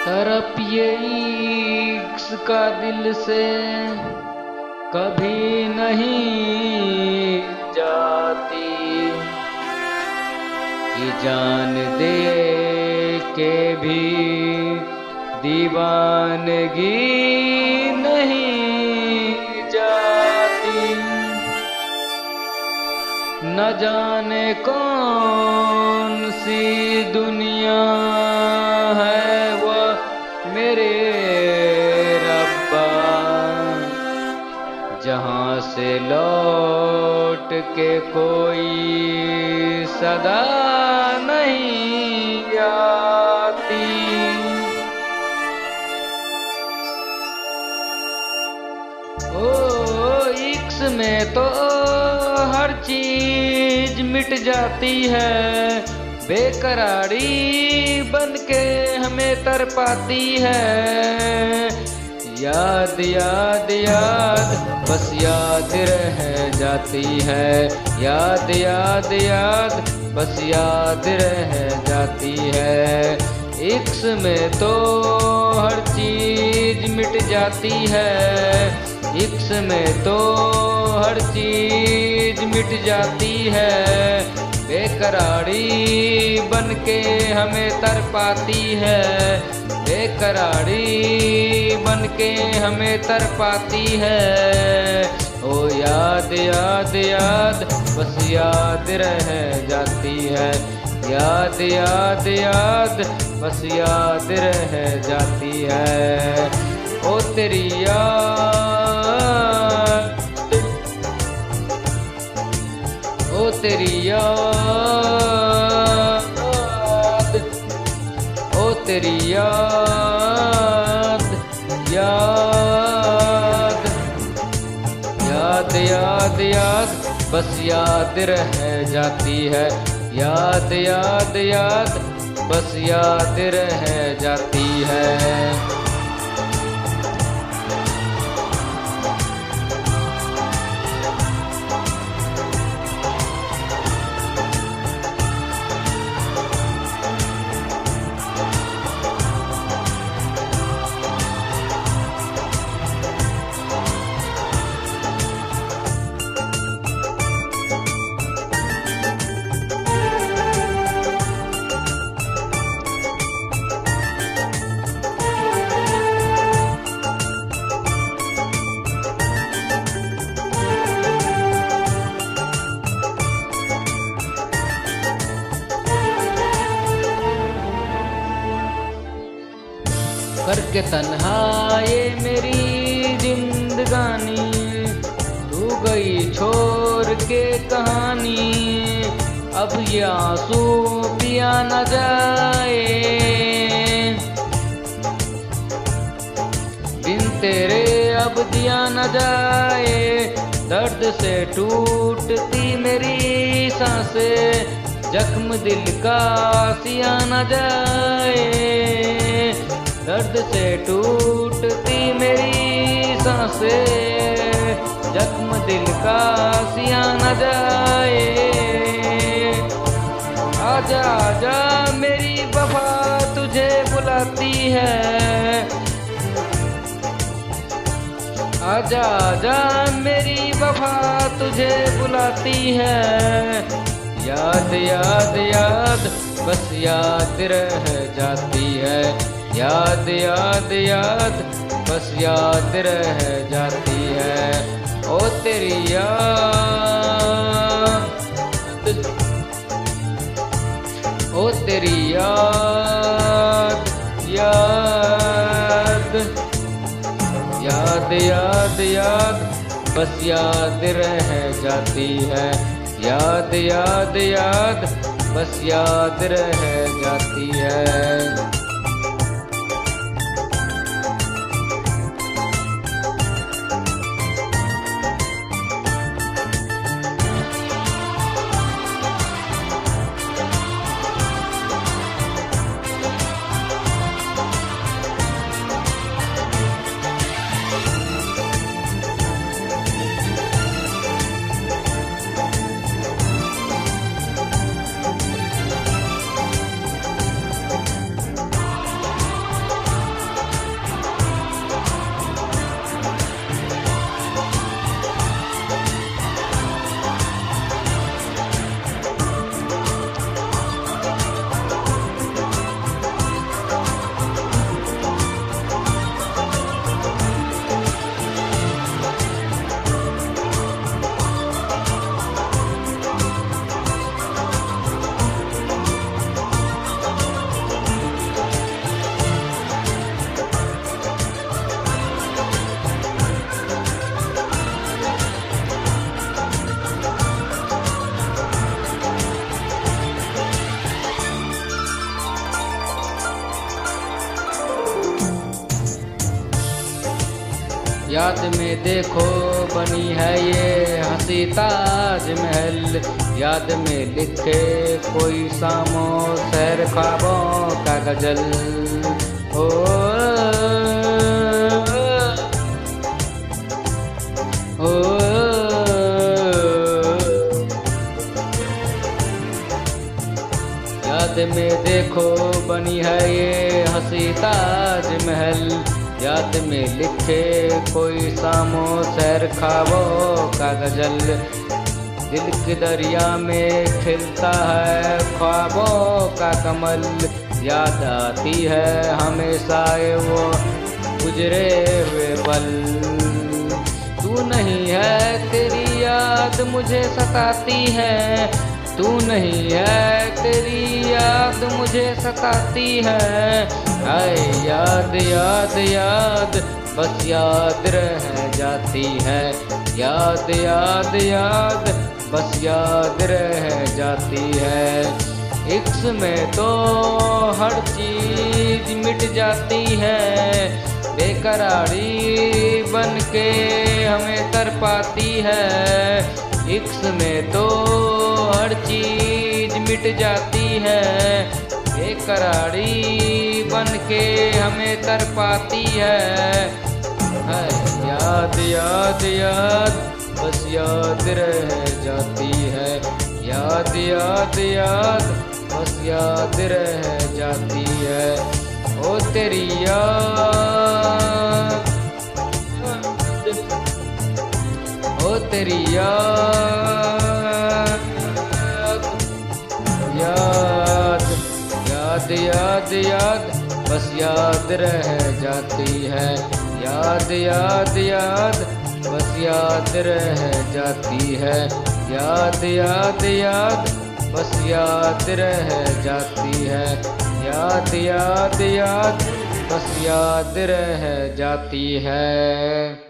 तरफ ये इश्क का दिल से कभी नहीं जाती कि जान दे के भी दीवानगी नहीं जाती। न जाने कौन सी दुनिया है वह मेरे रब्बा, जहाँ से लौट के कोई सदा नहीं आती। ओ इश्क में तो हर चीज मिट जाती है, बेकरारी बन के हमें तरपाती है। याद याद याद बस याद रह जाती है, याद याद याद बस याद रह जाती है। इश्क में तो हर चीज मिट जाती है, इश्क में तो हर चीज मिट जाती है, बेकरारी बन के हमें तरपाती है, बेकरारी बन के हमें तरपाती है। ओ याद याद याद बस याद रह जाती है, याद याद याद बस याद रह जाती है। ओ तेरी याद, ओ तेरी याद, ओ तेरी याद, याद याद याद याद बस याद रह जाती है, याद याद याद बस याद रह जाती है। करके तन्हा ये मेरी जिंदगानी, तू गई छोड़ के कहानी। अब ये आंसू पिया न जाए, बिन तेरे अब दिया न जाए। दर्द से टूटती मेरी सांसें, जख्म दिल का सिया न जाए। दर्द से टूटती मेरी सांसें, जख्म दिल का सिया न जाए। आजा आजा मेरी वफा तुझे बुलाती है, आजा आजा मेरी वफा तुझे बुलाती है। याद याद याद बस याद रह जाती है, याद याद याद बस याद रह जाती है। ओ तेरी याद, ओ तेरी याद, याद याद याद याद बस याद रह जाती है, याद याद याद बस याद रह जाती है। याद में देखो बनी है ये हंसी ताजमहल, याद में लिखे कोई सामो सैर ख्वाबों का गजल। ओ याद में देखो बनी है ये हंसी ताजमहल, याद में लिखे कोई सामो सैर ख्वाबों का गजल। दिल के दरिया में खिलता है ख्वाबों का कमल, याद आती है हमेशा वो गुजरे हुए पल। तू नहीं है तेरी याद मुझे सताती है, तू नहीं है तेरी याद मुझे सताती है। हाय याद याद याद बस याद रह जाती है, याद याद याद बस याद रह जाती है। इश्क में तो हर चीज मिट जाती है, बेकरारी बन के हमें तरपाती है। इश्क में तो हर चीज मिट जाती है, बेकरारी बन के हमें तरपाती है। याद याद याद बस याद रह जाती है, याद याद याद बस याद रह जाती है। ओ तेरी याद, ओ तेरी याद, याद याद याद याद बस याद रह जाती है, याद याद याद बस याद रह जाती है, याद याद याद बस याद रह जाती है, याद याद याद बस याद रह जाती है।